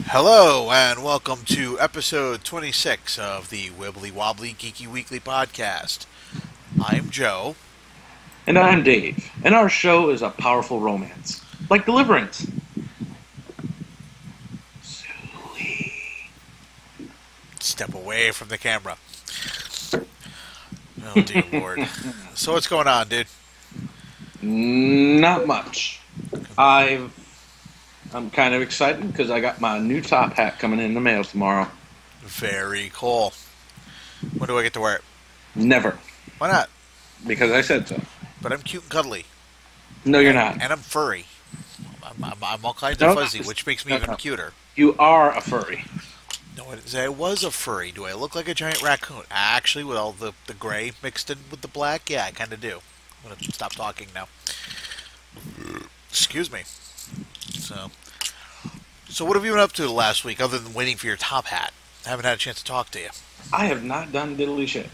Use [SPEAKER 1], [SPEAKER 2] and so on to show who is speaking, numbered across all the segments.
[SPEAKER 1] Hello, and welcome to episode 26 of the Wibbly-Wobbly-Geeky-Weekly podcast. I'm Joe.
[SPEAKER 2] And I'm Dave, and our show is a powerful romance, like Deliverance. Suey.
[SPEAKER 1] Step away from the camera. Oh, dear Lord. So what's going on, dude?
[SPEAKER 2] Not much. I'm kind of excited because I got my new top hat coming in the mail tomorrow.
[SPEAKER 1] Very cool. When do I get to wear it?
[SPEAKER 2] Never,
[SPEAKER 1] Why not?
[SPEAKER 2] because I said so.
[SPEAKER 1] But I'm cute and cuddly.
[SPEAKER 2] No, you're not.
[SPEAKER 1] And I'm furry. I'm all kinds
[SPEAKER 2] No,
[SPEAKER 1] of fuzzy, which makes me
[SPEAKER 2] no,
[SPEAKER 1] even
[SPEAKER 2] no.
[SPEAKER 1] cuter.
[SPEAKER 2] You are a furry.
[SPEAKER 1] No, I didn't say I was a furry. Do I look like a giant raccoon? Actually, with all the gray mixed in with the black, yeah, I kind of do. I'm going to stop talking now. Excuse me. So what have you been up to the last week other than waiting for your top hat? I haven't had a chance to talk to you.
[SPEAKER 2] I have not done diddly shit.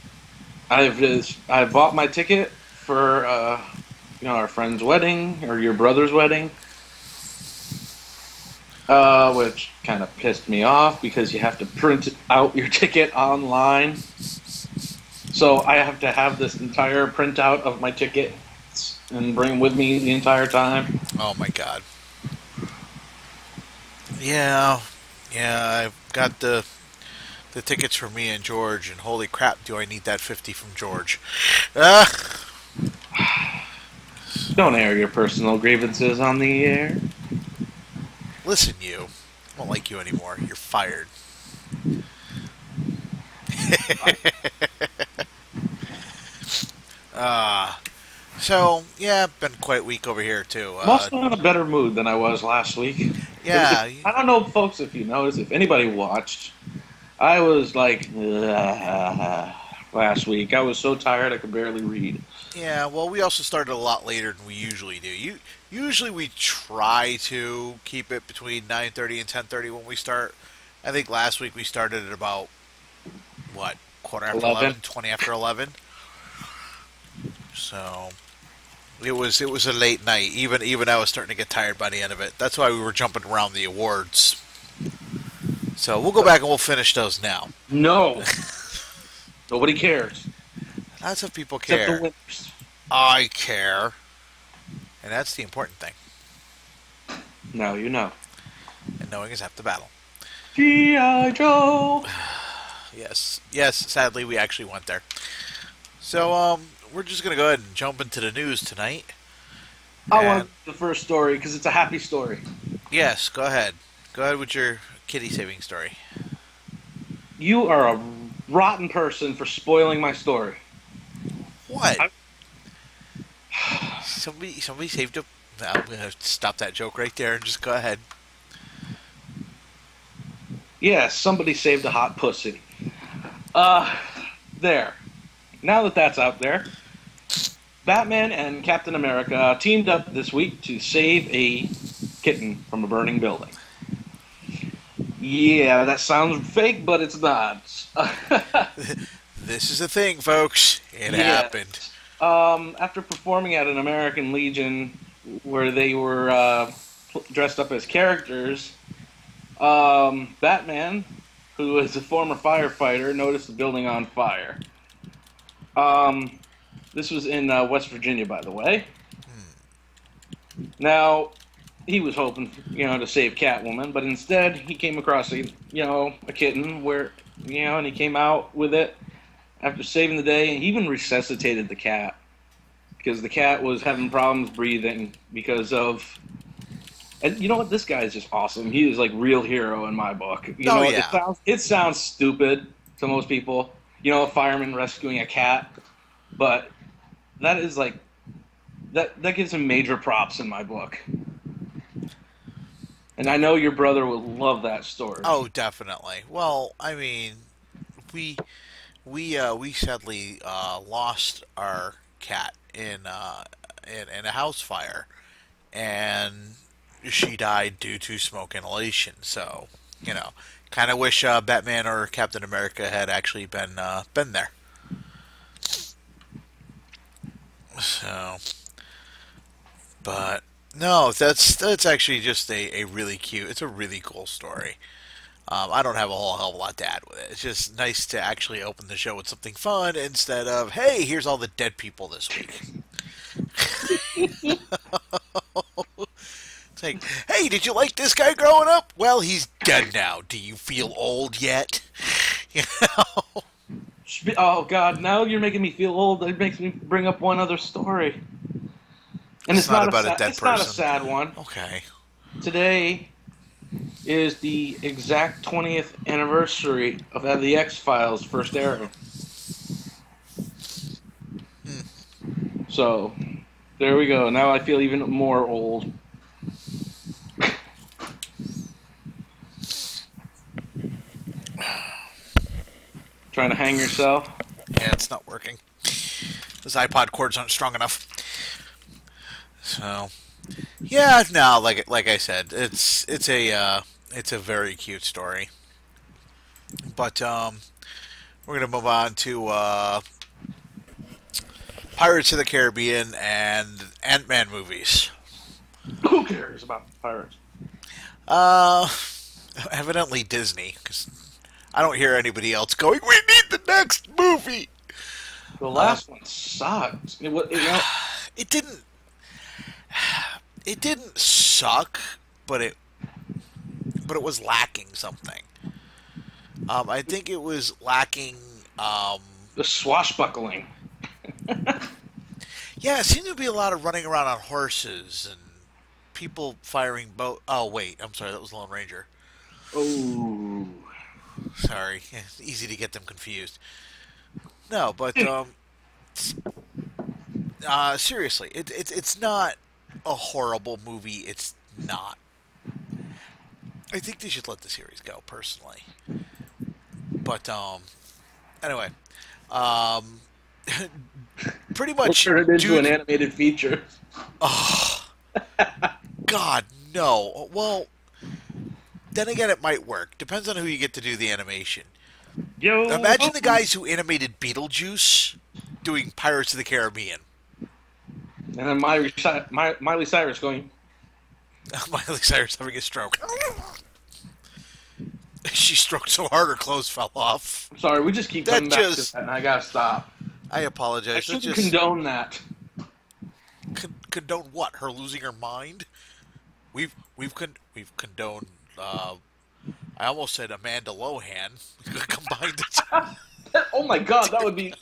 [SPEAKER 2] I bought my ticket for our friend's wedding or your brother's wedding. Which kind of pissed me off because you have to print out your ticket online. So I have to have this entire printout of my ticket and bring with me the entire time.
[SPEAKER 1] Oh my god. Yeah, I've got the tickets for me and George, and holy crap, do I need that 50 from George? Uh,
[SPEAKER 2] Don't air your personal grievances on the air.
[SPEAKER 1] Listen, you. I don't like you anymore. You're fired. uh, yeah, been quite a week over here, too.
[SPEAKER 2] I'm also in a better mood than I was last week.
[SPEAKER 1] Yeah.
[SPEAKER 2] I don't know, folks, if you noticed, if anybody watched, I was like, last week. I was so tired I could barely read.
[SPEAKER 1] Yeah, well, we also started a lot later than we usually do. Usually we try to keep it between 9:30 and 10:30 when we start. I think last week we started at about, what, quarter after 11, 20 after 11? So it was a late night. Even I was starting to get tired by the end of it. That's why we were jumping around the awards. So we'll go back and we'll finish those now.
[SPEAKER 2] No. Nobody cares.
[SPEAKER 1] Lots of people
[SPEAKER 2] Except the
[SPEAKER 1] care.
[SPEAKER 2] winners.
[SPEAKER 1] I care. And that's the important thing.
[SPEAKER 2] Now you know.
[SPEAKER 1] And knowing is half the battle.
[SPEAKER 2] G.I. Joe!
[SPEAKER 1] Yes, sadly we actually went there. So, we're just going to go ahead and jump into the news tonight.
[SPEAKER 2] I want the first story because it's a happy story.
[SPEAKER 1] Yes, go ahead. Go ahead with your kitty saving story.
[SPEAKER 2] You are a rotten person for spoiling my story.
[SPEAKER 1] What? Somebody saved a... I'm going to stop that joke right there and just go ahead.
[SPEAKER 2] Yes, somebody saved a hot pussy. There. Now that that's out there, Batman and Captain America teamed up this week to save a kitten from a burning building. Yeah, that sounds fake, but it's not.
[SPEAKER 1] This is a thing, folks. It happened.
[SPEAKER 2] After performing at an American Legion where they were dressed up as characters, Batman, who is a former firefighter, noticed the building on fire. This was in West Virginia, by the way. Now, he was hoping, to save Catwoman, but instead he came across a kitten and he came out with it after saving the day. He even resuscitated the cat because the cat was having problems breathing because of. And you know what? This guy is just awesome. He is like real hero in my book.
[SPEAKER 1] Yeah.
[SPEAKER 2] It sounds stupid to most people. A fireman rescuing a cat, but that is like that gives him major props in my book. And I know your brother will love that story.
[SPEAKER 1] Oh, definitely. Well, I mean, we sadly lost our cat in a house fire, and she died due to smoke inhalation. So, kind of wish Batman or Captain America had actually been there. So, but No, that's actually just a really cute. It's a really cool story. I don't have a whole hell of a lot to add with it. It's just nice to actually open the show with something fun instead of, hey, here's all the dead people this week. It's like, hey, did you like this guy growing up? Well, he's dead now. Do you feel old yet? You know?
[SPEAKER 2] Oh God! Now you're making me feel old. It makes me bring up one other story, and
[SPEAKER 1] It's
[SPEAKER 2] it's
[SPEAKER 1] not
[SPEAKER 2] not a
[SPEAKER 1] about a
[SPEAKER 2] sad.
[SPEAKER 1] dead
[SPEAKER 2] It's not a
[SPEAKER 1] person.
[SPEAKER 2] sad one.
[SPEAKER 1] Okay.
[SPEAKER 2] Today is the exact 20th anniversary of the X Files first airing. So there we go. Now I feel even more old. Trying to hang yourself.
[SPEAKER 1] Yeah, it's not working. Those iPod cords aren't strong enough. So, yeah, no, like I said, it's a very cute story. But we're gonna move on to Pirates of the Caribbean and Ant-Man movies.
[SPEAKER 2] Who cares about pirates?
[SPEAKER 1] Uh, Evidently Disney, because I don't hear anybody else going, "We need the next movie."
[SPEAKER 2] The
[SPEAKER 1] Um,
[SPEAKER 2] last one sucked.
[SPEAKER 1] it didn't. It didn't suck, but it was lacking something. I think it was lacking.
[SPEAKER 2] The swashbuckling.
[SPEAKER 1] Yeah, it seemed to be a lot of running around on horses and people firing boat. Oh wait, I'm sorry, that was Lone Ranger.
[SPEAKER 2] Oh.
[SPEAKER 1] Sorry, easy to get them confused. No, but seriously, it's not a horrible movie. It's not. I think they should let the series go, personally. But anyway, um, pretty
[SPEAKER 2] We'll
[SPEAKER 1] much,
[SPEAKER 2] turn it into an
[SPEAKER 1] dude.
[SPEAKER 2] animated feature.
[SPEAKER 1] Oh God, no. Well, then again, it might work. Depends on who you get to do the animation.
[SPEAKER 2] Yo
[SPEAKER 1] Imagine
[SPEAKER 2] ho.
[SPEAKER 1] the guys who animated Beetlejuice doing Pirates of the Caribbean.
[SPEAKER 2] And then Miley Cyrus going,
[SPEAKER 1] Miley Cyrus having a stroke. She stroked so hard her clothes fell off.
[SPEAKER 2] I'm sorry, we just keep
[SPEAKER 1] That
[SPEAKER 2] coming back to
[SPEAKER 1] just.
[SPEAKER 2] that, and I gotta stop.
[SPEAKER 1] I
[SPEAKER 2] I
[SPEAKER 1] apologize. That
[SPEAKER 2] shouldn't
[SPEAKER 1] just.
[SPEAKER 2] condone that.
[SPEAKER 1] Condone what? Her losing her mind? We've condoned. I almost said Amanda Lohan. Combined the two.
[SPEAKER 2] Oh my God, that would be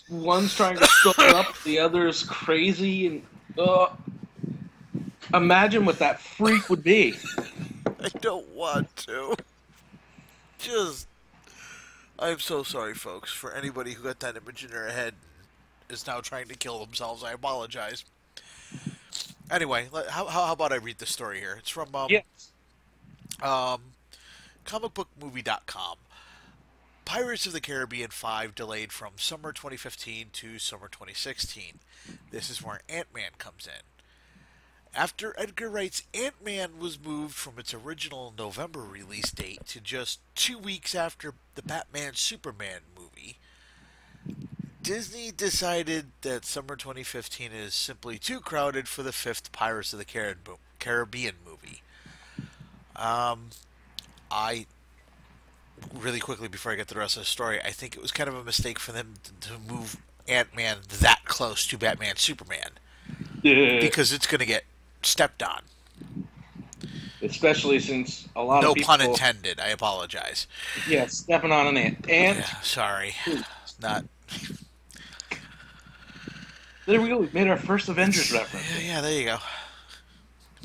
[SPEAKER 2] One's trying to show up, the other's crazy, and imagine what that freak would be.
[SPEAKER 1] I don't want to. Just. I'm so sorry, folks, for anybody who got that image in their head and is now trying to kill themselves. I apologize. Anyway, how about I read the story here? It's from
[SPEAKER 2] Yes.
[SPEAKER 1] um, comicbookmovie.com. Pirates of the Caribbean 5 delayed from summer 2015 to summer 2016. This is where Ant-Man comes in. After Edgar Wright's Ant-Man was moved from its original November release date to just 2 weeks after the Batman Superman movie, Disney decided that summer 2015 is simply too crowded for the fifth Pirates of the Caribbean movie. Um, I really quickly before I get to the rest of the story, I think it was kind of a mistake for them to move Ant-Man that close to Batman Superman
[SPEAKER 2] Yeah.
[SPEAKER 1] because it's going to get stepped on.
[SPEAKER 2] Especially since a lot of
[SPEAKER 1] No pun
[SPEAKER 2] people,
[SPEAKER 1] intended. I apologize.
[SPEAKER 2] yeah, stepping on an ant. Ant.
[SPEAKER 1] Yeah, sorry. It's not.
[SPEAKER 2] There we go. We made our first Avengers reference.
[SPEAKER 1] Yeah, there you go.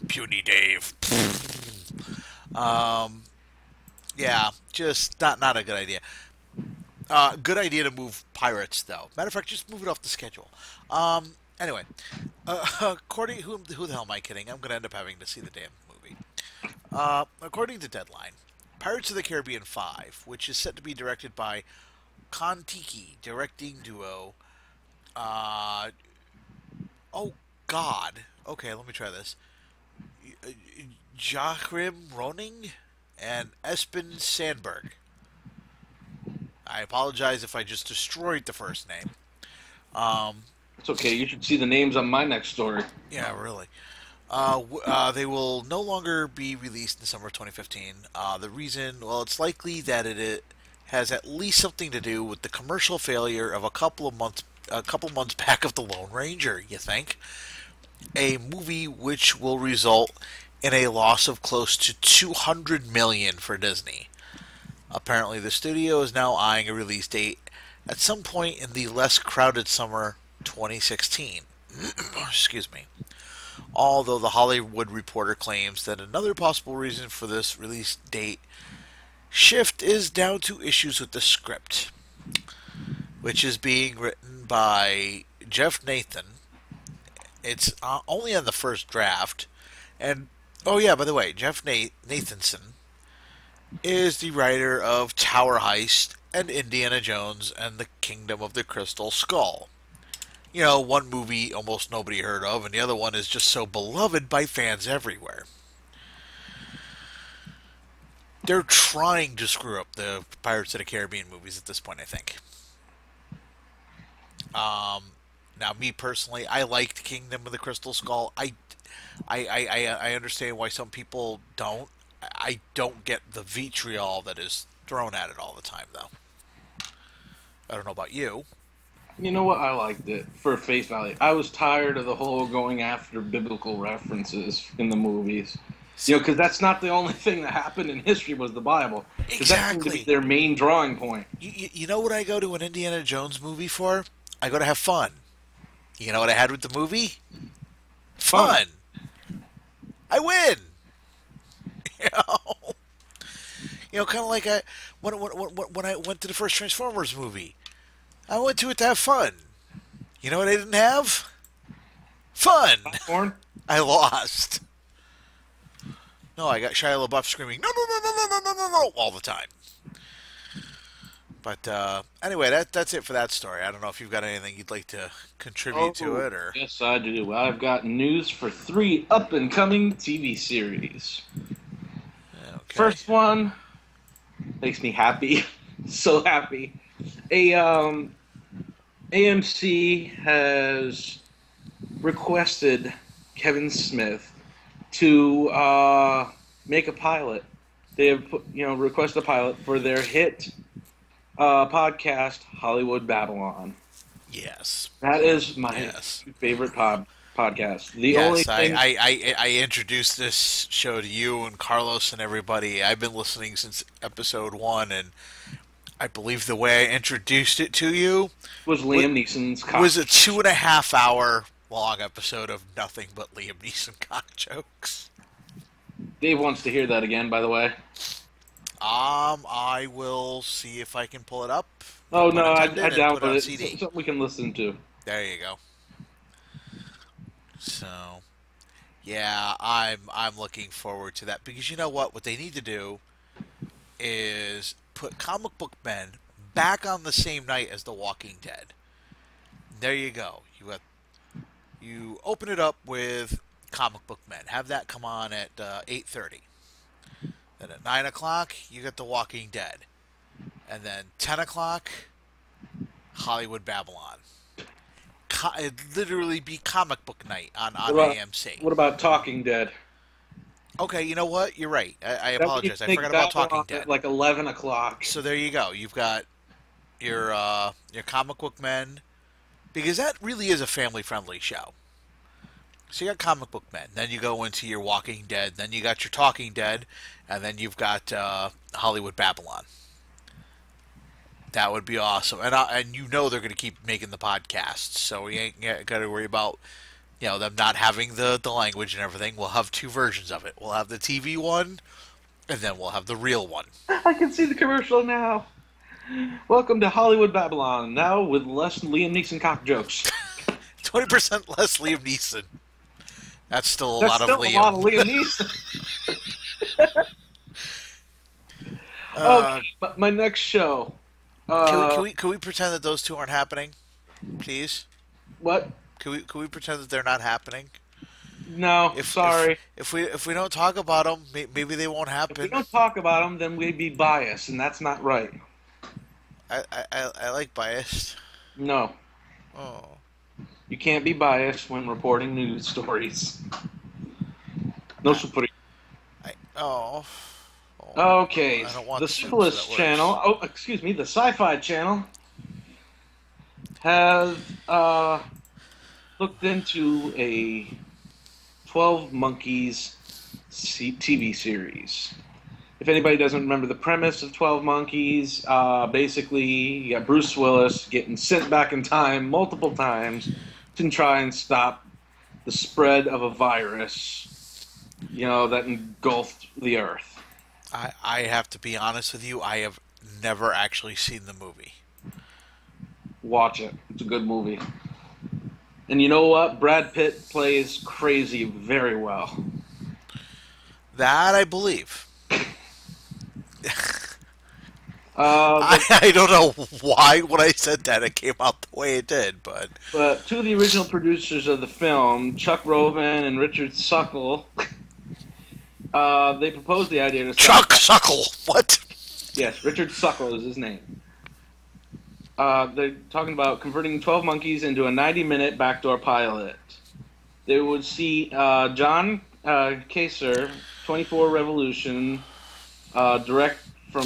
[SPEAKER 1] Puny Dave. Um, yeah, just not a good idea. Good idea to move Pirates though. Matter of fact, just move it off the schedule. Anyway, according who the hell am I kidding? I'm gonna end up having to see the damn movie. According to Deadline, Pirates of the Caribbean 5, which is set to be directed by Kon-Tiki directing duo. Uh, oh God. Okay, let me try this. Joachim Roning and Espen Sandberg. I apologize if I just destroyed the first name.
[SPEAKER 2] It's okay. You should see the names on my next story.
[SPEAKER 1] Yeah, really. They will no longer be released in summer of 2015. The reason, well, it's likely that it has at least something to do with the commercial failure of a couple months back of The Lone Ranger. You think? A movie which will result in a loss of close to 200 million for Disney. Apparently, the studio is now eyeing a release date at some point in the less crowded summer 2016. Excuse me. Although the Hollywood Reporter claims that another possible reason for this release date shift is down to issues with the script, which is being written by Jeff Nathan. It's only on the first draft, and oh yeah, by the way, Nathanson is the writer of Tower Heist and Indiana Jones and the Kingdom of the Crystal Skull. You know, one movie almost nobody heard of, and the other one is just so beloved by fans everywhere. They're trying to screw up the Pirates of the Caribbean movies at this point, I think. Now, me personally, I liked Kingdom of the Crystal Skull. I understand why some people don't. I don't get the vitriol that is thrown at it all the time, though. I don't know about you.
[SPEAKER 2] You know what? I liked it for face value. I was tired of the whole going after biblical references in the movies. You know, because that's not the only thing that happened in history was the Bible. Because that seemed to be their main drawing point.
[SPEAKER 1] You know what I go to an Indiana Jones movie for? I go to have fun. You know what I had with the movie? Fun. I win. You know, kind of like when I went to the first Transformers movie. I went to it to have fun. You know what I didn't have? Fun.
[SPEAKER 2] Popcorn?
[SPEAKER 1] I lost. No, I got Shia LaBeouf screaming, no, no, no, no, no, no, no, no, no, all the time. But anyway, that's it for that story. I don't know if you've got anything you'd like to contribute to it, or...
[SPEAKER 2] Yes, I do. I've got news for 3 up-and-coming TV series.
[SPEAKER 1] Okay.
[SPEAKER 2] First one makes me happy. So happy. AMC has requested Kevin Smith to make a pilot. They have requested a pilot for their hit podcast, Hollywood Babylon.
[SPEAKER 1] Yes.
[SPEAKER 2] That is my favorite podcast. The only thing...
[SPEAKER 1] I introduced this show to you and Carlos and everybody. I've been listening since episode 1, and I believe the way I introduced it to you
[SPEAKER 2] was Liam Neeson's cock.
[SPEAKER 1] Was a 2.5 hour long episode of nothing but Liam Neeson cock jokes.
[SPEAKER 2] Dave wants to hear that again, by the way.
[SPEAKER 1] I will see if I can pull it up.
[SPEAKER 2] Oh no, I downloaded it. It's something we can listen to.
[SPEAKER 1] There you go. So, yeah, I'm looking forward to that, because you know what they need to do is put Comic Book Men back on the same night as The Walking Dead. There you go. You open it up with Comic Book Men. Have that come on at 8:30. Then at 9 o'clock, you get The Walking Dead. And then 10 o'clock, Hollywood Babylon. It'd literally be comic book night on AMC.
[SPEAKER 2] What about Talking Dead?
[SPEAKER 1] Okay, you know what? You're right. I apologize. I forgot about Talking Dead.
[SPEAKER 2] At like 11 o'clock.
[SPEAKER 1] So there you go. You've got your Comic Book Men, because that really is a family-friendly show. So you got Comic Book Men, then you go into your Walking Dead, then you got your Talking Dead, and then you've got Hollywood Babylon. That would be awesome, and you know they're going to keep making the podcasts, so you ain't got to worry about them not having the language and everything. We'll have 2 versions of it. We'll have the TV one, and then we'll have the real one.
[SPEAKER 2] I can see the commercial now. Welcome to Hollywood Babylon, now with less Liam Neeson cock jokes.
[SPEAKER 1] 20% less Liam Neeson. That's still a lot of Liam.
[SPEAKER 2] That's still a lot of Liam Neeson. Okay, but my next show.
[SPEAKER 1] Can we pretend that those 2 aren't happening, please?
[SPEAKER 2] What?
[SPEAKER 1] Can we pretend that they're not happening?
[SPEAKER 2] No, sorry.
[SPEAKER 1] If we don't talk about them, maybe they won't happen.
[SPEAKER 2] If we don't talk about them, then we'd be biased, and that's not right.
[SPEAKER 1] I like biased.
[SPEAKER 2] No.
[SPEAKER 1] Oh.
[SPEAKER 2] You can't be biased when reporting news stories. No super.
[SPEAKER 1] Oh,
[SPEAKER 2] Okay,
[SPEAKER 1] I don't want
[SPEAKER 2] the
[SPEAKER 1] to say so
[SPEAKER 2] Syphilis
[SPEAKER 1] that
[SPEAKER 2] channel.
[SPEAKER 1] works.
[SPEAKER 2] Oh, excuse me, the Sci-Fi channel has looked into a 12 Monkeys TV series. If anybody doesn't remember the premise of 12 Monkeys, basically you got Bruce Willis getting sent back in time multiple times to try and stop the spread of a virus, that engulfed the Earth.
[SPEAKER 1] I have to be honest with you. I have never actually seen the movie.
[SPEAKER 2] Watch it. It's a good movie. And you know what? Brad Pitt plays crazy very well.
[SPEAKER 1] That I believe.
[SPEAKER 2] Uh,
[SPEAKER 1] I don't know why when I said that it came out the way it did, but
[SPEAKER 2] but two of the original producers of the film, Chuck Roven and Richard Suckle, they proposed the idea to
[SPEAKER 1] Chuck Suckle. What?
[SPEAKER 2] Yes, Richard Suckle is his name. They're talking about converting 12 Monkeys into a 90-minute backdoor pilot. They would see John Kaser, 24 Revolution, direct from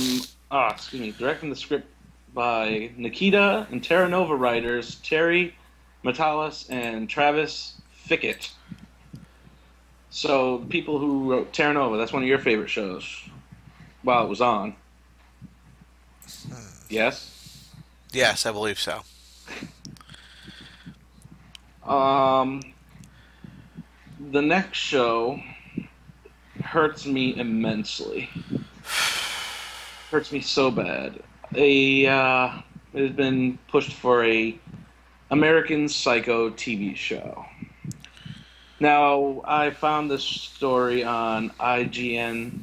[SPEAKER 2] the script by Nikita and Terra Nova writers Terry Matalas and Travis Fickett. So the people who wrote Terra Nova, that's one of your favorite shows while it was on. Yes?
[SPEAKER 1] Yes, I believe so.
[SPEAKER 2] The next show hurts me immensely. Hurts me so bad. It has been pushed for a American Psycho TV show. Now, I found this story on IGN,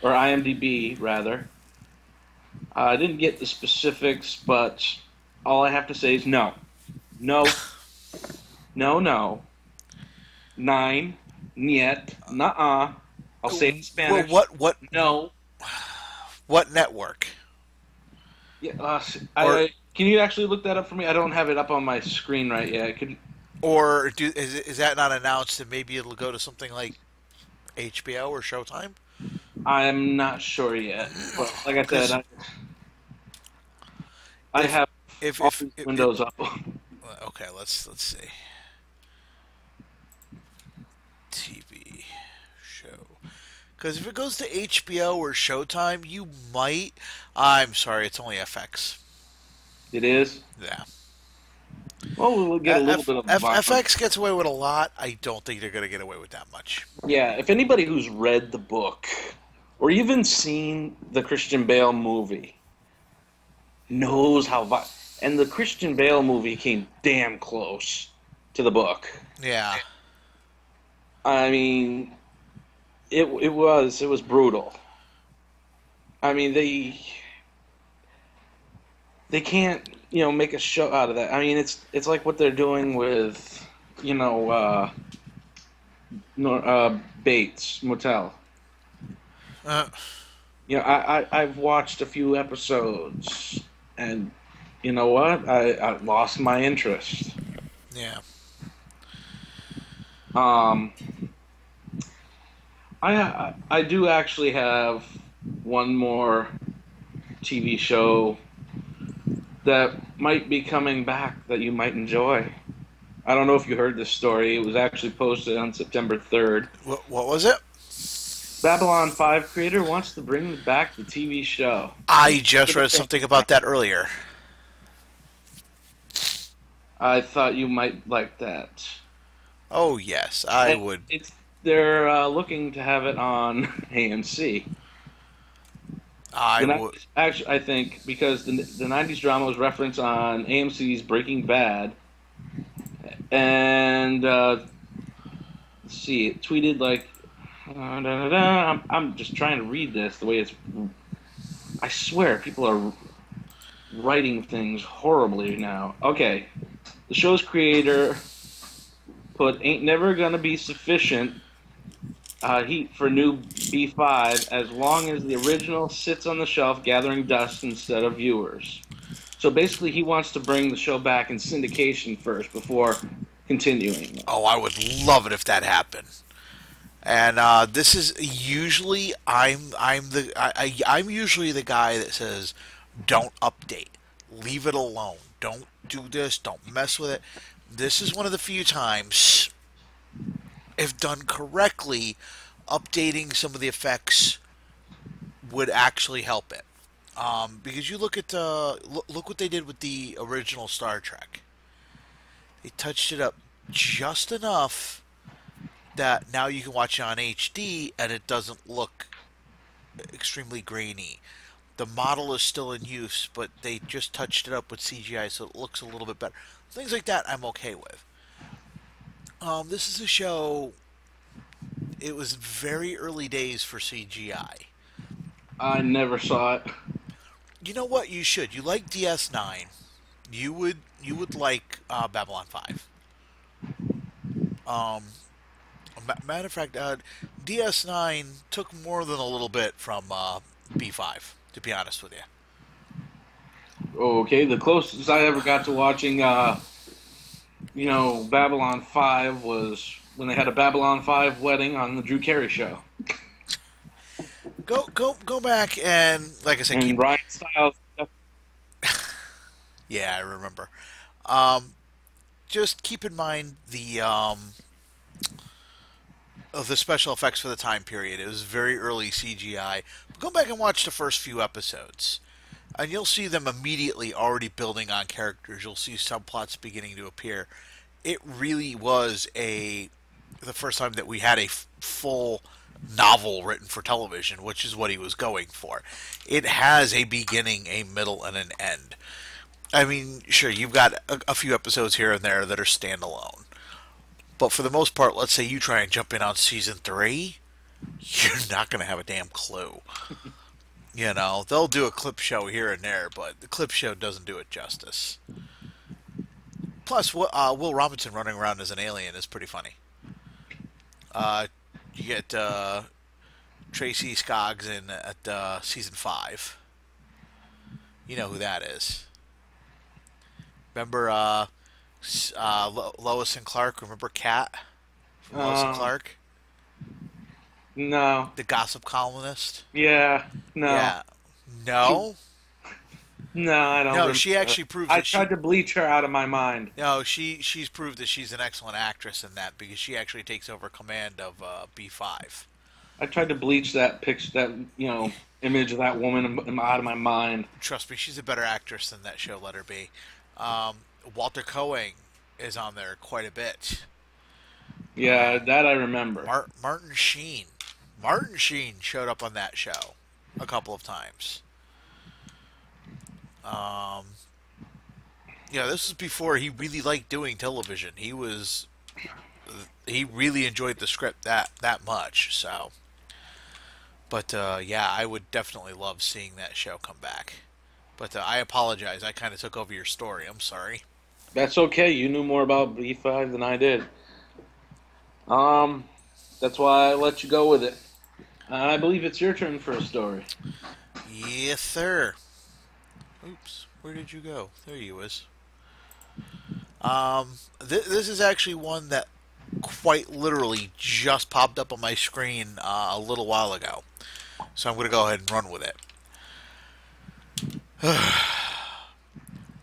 [SPEAKER 2] or IMDb, rather. I didn't get the specifics, but all I have to say is no. No. No, no. Nine. Niet. Nuh-uh. I'll say it in Spanish.
[SPEAKER 1] Well, what?
[SPEAKER 2] No.
[SPEAKER 1] What network?
[SPEAKER 2] Yeah, can you actually look that up for me? I don't have it up on my screen right yet.
[SPEAKER 1] Or is that not announced and maybe it'll go to something like HBO or Showtime?
[SPEAKER 2] I'm not sure yet. But like I said, I have all these windows up.
[SPEAKER 1] Okay, let's see. TV show. Because if it goes to HBO or Showtime, you might. I'm sorry, it's only FX.
[SPEAKER 2] It is?
[SPEAKER 1] Yeah.
[SPEAKER 2] Well, we'll get a little bit of
[SPEAKER 1] FX gets away with a lot. I don't think they're going to get away with that much.
[SPEAKER 2] Yeah, if anybody who's read the book or even seen the Christian Bale movie knows how and the Christian Bale movie came damn close to the book.
[SPEAKER 1] Yeah.
[SPEAKER 2] I mean, it was brutal. I mean, they can't, make a show out of that. I mean, it's like what they're doing with, Bates Motel. I've watched a few episodes, and you know what? I lost my interest.
[SPEAKER 1] Yeah.
[SPEAKER 2] I do actually have one more TV show that might be coming back that you might enjoy. I don't know if you heard this story. It was actually posted on September 3rd.
[SPEAKER 1] What was it?
[SPEAKER 2] Babylon 5 creator wants to bring back the TV show.
[SPEAKER 1] I just read something about that earlier.
[SPEAKER 2] I thought you might like that.
[SPEAKER 1] Oh, yes, I would.
[SPEAKER 2] They're looking to have it on AMC.
[SPEAKER 1] I would.
[SPEAKER 2] Actually, I think because the 90s drama was referenced on AMC's Breaking Bad. And, let's see, it tweeted like, I'm just trying to read this the way it's... I swear, people are writing things horribly now. Okay. The show's creator put, ain't never gonna be sufficient heat for new B5 as long as the original sits on the shelf gathering dust instead of viewers. So basically he wants to bring the show back in syndication first before continuing.
[SPEAKER 1] Oh, I would love it if that happened. And this is usually I'm usually the guy that says, don't update, leave it alone, don't do this, don't mess with it. This is one of the few times, if done correctly, updating some of the effects would actually help it. Because you look at look what they did with the original Star Trek. They touched it up just enough that now you can watch it on HD and it doesn't look extremely grainy. The model is still in use, but they just touched it up with CGI so it looks a little bit better. Things like that I'm okay with. This is a show. It was very early days for CGI.
[SPEAKER 2] I never saw it.
[SPEAKER 1] You know what? You should. You like DS9. You would like Babylon 5. Um, Matter of fact, DS9 took more than a little bit from B5. To be honest with you.
[SPEAKER 2] Okay, the closest I ever got to watching, Babylon 5 was when they had a Babylon 5 wedding on the Drew Carey show.
[SPEAKER 1] Go back and like I said,
[SPEAKER 2] And
[SPEAKER 1] keep.
[SPEAKER 2] Ryan Stiles.
[SPEAKER 1] Yeah, I remember. Um, just keep in mind of the special effects for the time period. It was very early CGI. But go back and watch the first few episodes, and you'll see them immediately already building on characters. You'll see subplots beginning to appear. It really was the first time that we had a full novel written for television, which is what he was going for. It has a beginning, a middle, and an end. I mean, sure, you've got a few episodes here and there that are standalone. But for the most part, let's say you try and jump in on season 3, you're not going to have a damn clue. They'll do a clip show here and there, but the clip show doesn't do it justice. Plus, Will Robinson running around as an alien is pretty funny. You get Tracy Skoggs in at season 5. You know who that is. Remember Lois and Clark? Remember Kat from Lois and Clark?
[SPEAKER 2] No.
[SPEAKER 1] The gossip columnist?
[SPEAKER 2] Yeah. No.
[SPEAKER 1] Yeah. No?
[SPEAKER 2] No, I don't.
[SPEAKER 1] No, she actually proves
[SPEAKER 2] I
[SPEAKER 1] that
[SPEAKER 2] tried to bleach her out of my mind.
[SPEAKER 1] No, she's proved that she's an excellent actress in that because she actually takes over command of B5.
[SPEAKER 2] I tried to bleach that picture, image of that woman out of my mind.
[SPEAKER 1] Trust me, she's a better actress than that show let her be. Walter Coing is on there quite a bit.
[SPEAKER 2] Yeah, that I remember.
[SPEAKER 1] Martin Sheen. Martin Sheen showed up on that show a couple of times. This is before he really liked doing television. He really enjoyed the script that much. So, but I would definitely love seeing that show come back. But I apologize. I kind of took over your story. I'm sorry.
[SPEAKER 2] That's okay. You knew more about B5 than I did. That's why I let you go with it. I believe it's your turn for a story.
[SPEAKER 1] Yes, sir. Oops, where did you go? There you is. This is actually one that quite literally just popped up on my screen a little while ago. So I'm going to go ahead and run with it.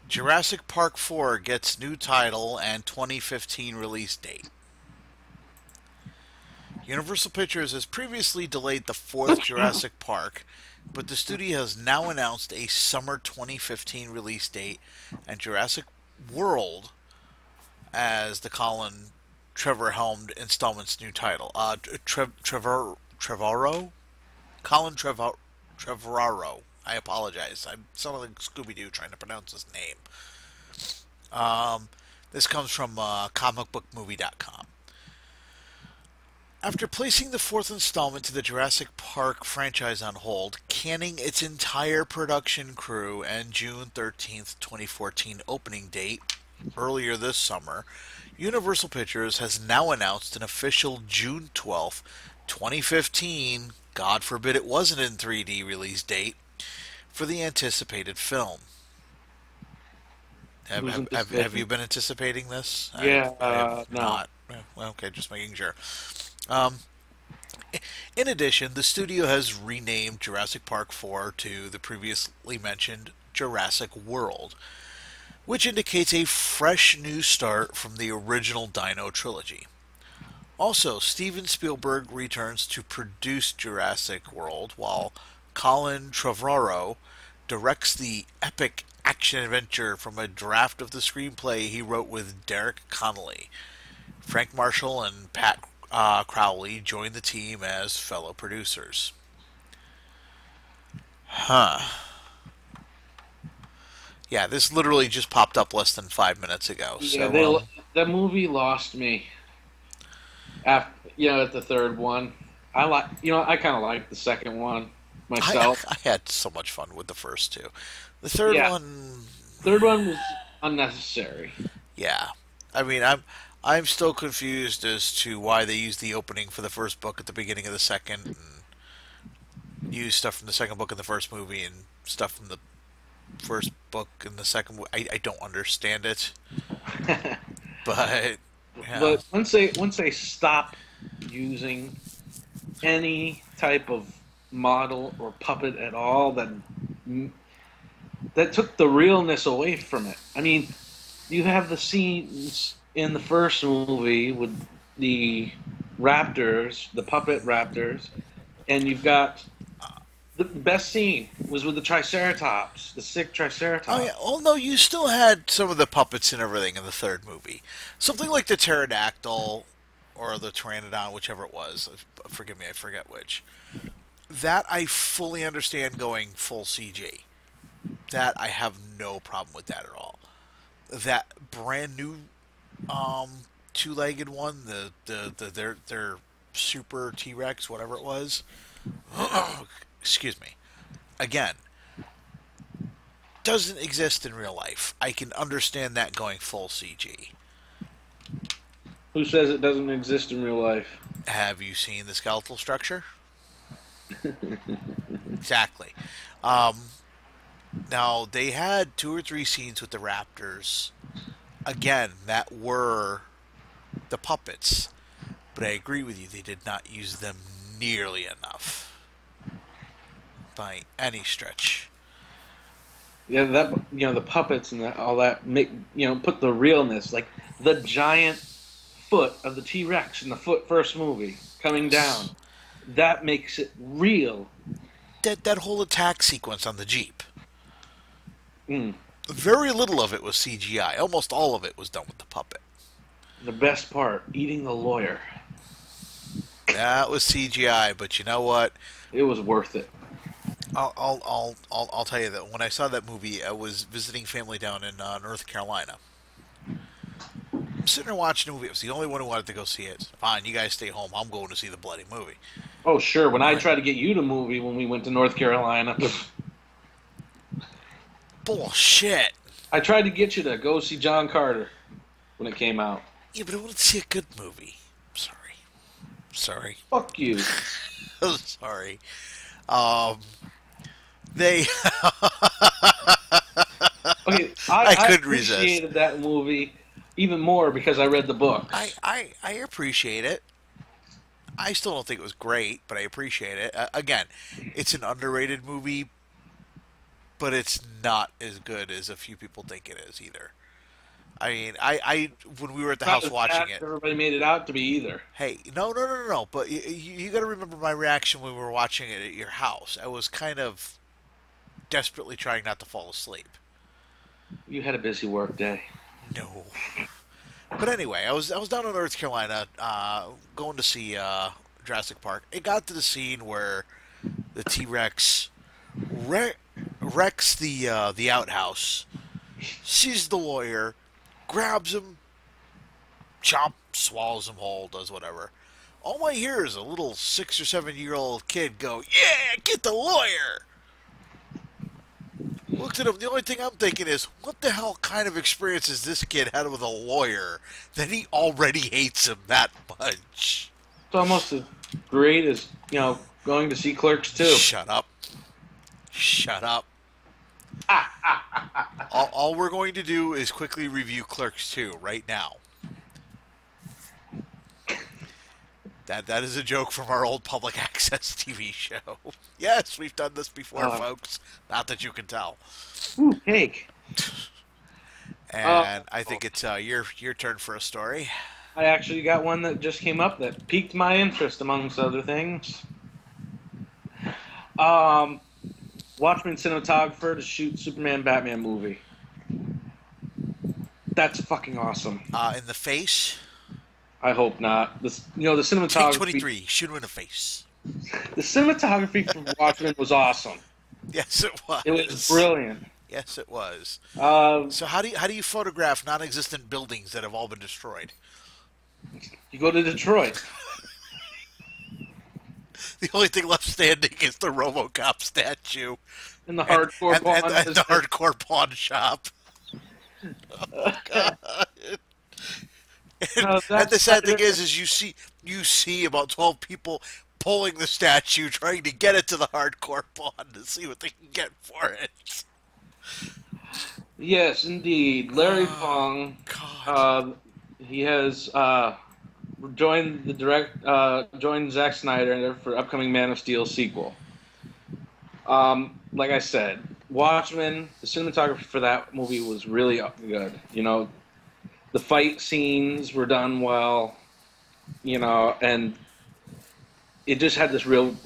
[SPEAKER 1] Jurassic Park 4 gets new title and 2015 release date. Universal Pictures has previously delayed the fourth Jurassic Park, but the studio has now announced a summer 2015 release date and Jurassic World as the Colin Trevorrow-helmed installment's new title. Trevorrow? Colin Trevorrow. I apologize. I'm sounding like Scooby-Doo trying to pronounce his name. This comes from comicbookmovie.com. After placing the fourth installment to the Jurassic Park franchise on hold, canning its entire production crew, and June 13th, 2014 opening date earlier this summer, Universal Pictures has now announced an official June 12th, 2015, God forbid it wasn't in 3D release date, for the anticipated film.
[SPEAKER 2] Who's
[SPEAKER 1] Have
[SPEAKER 2] anticipating?
[SPEAKER 1] you been anticipating this?
[SPEAKER 2] Yeah,
[SPEAKER 1] I have
[SPEAKER 2] no.
[SPEAKER 1] not. Well, okay, just making sure. Um, in addition, the studio has renamed Jurassic Park 4 to the previously mentioned Jurassic World, which indicates a fresh new start from the original Dino trilogy. Also, Steven Spielberg returns to produce Jurassic World, while Colin Trevorrow directs the epic action adventure from a draft of the screenplay he wrote with Derek Connolly. Frank Marshall and Pat Crowley joined the team as fellow producers. Huh. Yeah, this literally just popped up less than 5 minutes ago.
[SPEAKER 2] Yeah,
[SPEAKER 1] So,
[SPEAKER 2] that movie lost me after at the third one. I kind of like the second one
[SPEAKER 1] I
[SPEAKER 2] myself.
[SPEAKER 1] I had so much fun with the first two. The third
[SPEAKER 2] Yeah,
[SPEAKER 1] one,
[SPEAKER 2] third one was unnecessary.
[SPEAKER 1] yeah. I mean, I'm still confused as to why they used the opening for the first book at the beginning of the second, and used stuff from the second book in the first movie and stuff from the first book in the second. I don't understand it, but yeah.
[SPEAKER 2] But once they stop using any type of model or puppet at all, that took the realness away from it. I mean, you have the scenes in the first movie with the raptors, the puppet raptors, and you've got the best scene was with the Triceratops, the sick
[SPEAKER 1] Oh yeah.
[SPEAKER 2] Triceratops.
[SPEAKER 1] Oh no, you still had some of the puppets and everything in the third movie. Something like the pterodactyl or the pteranodon, whichever it was. Forgive me, I forget which. That I fully understand going full CG. That I have no problem with that at all. That brand new um two-legged one, their super T-Rex, whatever it was. Excuse me. Again, doesn't exist in real life. I can understand that going full CG.
[SPEAKER 2] Who says it doesn't exist in real life?
[SPEAKER 1] Have you seen the skeletal structure? Exactly. Um, Now they had two or three scenes with the Raptors. Again, that were the puppets, but I agree with you. They did not use them nearly enough by any stretch.
[SPEAKER 2] Yeah, that the puppets and all that make put the realness, like the giant foot of the T Rex in the foot first movie coming down. That makes it real.
[SPEAKER 1] That whole attack sequence on the Jeep.
[SPEAKER 2] Mm.
[SPEAKER 1] Very little of it was CGI. Almost all of it was done with the puppet.
[SPEAKER 2] The best part, eating the lawyer.
[SPEAKER 1] That was CGI, but you know what?
[SPEAKER 2] It was worth it.
[SPEAKER 1] I'll tell you that when I saw that movie, I was visiting family down in North Carolina. I'm sitting there watching the movie. I was the only one who wanted to go see it. Fine, you guys stay home. I'm going to see the bloody movie.
[SPEAKER 2] Oh, sure. When I
[SPEAKER 1] Right.
[SPEAKER 2] tried to get you to movie when we went to North Carolina,
[SPEAKER 1] Bullshit.
[SPEAKER 2] I tried to get you to go see John Carter when it came out.
[SPEAKER 1] Yeah, but I want to see a good movie. Sorry. Sorry.
[SPEAKER 2] Fuck you.
[SPEAKER 1] Sorry. Um, they.
[SPEAKER 2] Okay,
[SPEAKER 1] I
[SPEAKER 2] I
[SPEAKER 1] couldn't resist.
[SPEAKER 2] appreciated that movie even more because I read the books.
[SPEAKER 1] I appreciate it. I still don't think it was great, but I appreciate it. Again, it's an underrated movie, but it's not as good as a few people think it is either. I mean, I when we were at the
[SPEAKER 2] Not
[SPEAKER 1] house
[SPEAKER 2] as
[SPEAKER 1] watching
[SPEAKER 2] bad as
[SPEAKER 1] it,
[SPEAKER 2] everybody made it out to be either.
[SPEAKER 1] hey, no. But you got to remember my reaction when we were watching it at your house. I was kind of desperately trying not to fall asleep.
[SPEAKER 2] You had a busy work day.
[SPEAKER 1] No. But anyway, I was down in North Carolina, going to see Jurassic Park. It got to the scene where the T Rex wrecks the outhouse, sees the lawyer, grabs him, chop, swallows him whole, does whatever. All I hear is a little 6 or 7 year old kid go, "Yeah, get the lawyer." Looked at him. The only thing I'm thinking is, what the hell kind of experience has this kid had with a lawyer that he already hates him that much?
[SPEAKER 2] It's almost as great as going to see Clerks 2.
[SPEAKER 1] Shut up. Shut up. all we're going to do is quickly review Clerks 2 right now. That is a joke from our old public access TV show. Yes, we've done this before,
[SPEAKER 2] Uh,
[SPEAKER 1] folks. Not that you can tell.
[SPEAKER 2] Ooh, cake. Uh,
[SPEAKER 1] And I think it's your turn for a story.
[SPEAKER 2] I actually got one that just came up that piqued my interest, amongst other things. Um, Watchmen cinematographer to shoot Superman Batman movie. That's fucking awesome.
[SPEAKER 1] In the face.
[SPEAKER 2] I hope not. This, the
[SPEAKER 1] Take
[SPEAKER 2] cinematography.
[SPEAKER 1] 23. Shoot him in the face.
[SPEAKER 2] The cinematography from Watchmen was awesome.
[SPEAKER 1] Yes, it was.
[SPEAKER 2] It was brilliant.
[SPEAKER 1] Yes, it was.
[SPEAKER 2] Uh,
[SPEAKER 1] So how do you photograph non-existent buildings that have all been destroyed?
[SPEAKER 2] you go to Detroit.
[SPEAKER 1] The only thing left standing is the RoboCop statue
[SPEAKER 2] In the
[SPEAKER 1] and,
[SPEAKER 2] hardcore
[SPEAKER 1] and the hardcore pawn shop. God.
[SPEAKER 2] No,
[SPEAKER 1] And the sad thing is you see about 12 people pulling the statue, trying to get it to the hardcore pawn to see what they can get for it.
[SPEAKER 2] yes, indeed. Larry
[SPEAKER 1] Oh,
[SPEAKER 2] Fong,
[SPEAKER 1] God.
[SPEAKER 2] he has joined Zack Snyder for upcoming Man of Steel sequel. Like I said, Watchmen, the cinematography for that movie was really good. The fight scenes were done well, and it just had this real,